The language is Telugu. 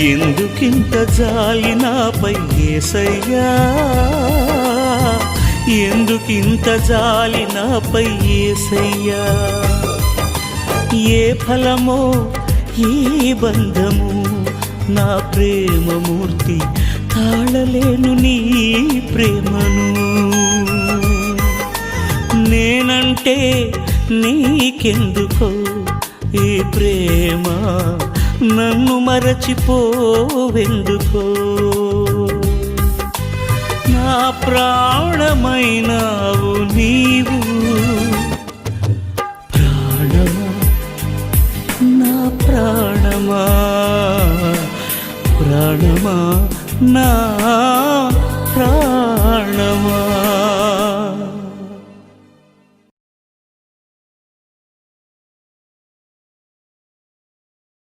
ఎందుకింత జాలి నాపై యేసయ్యా, ఎందుకింత జాలి నాపై యేసయ్యా. ఏ ఫలమో ఈ బంధము, నా ప్రేమమూర్తి తాళలేను నీ ప్రేమను. నేనంటే నీకెందుకో ఈ ప్రేమ, నన్ను మరచిపోవెందుకో. నా ప్రాణమైనావు నీవు, ప్రాణమా నా ప్రాణమా, ప్రాణమా నా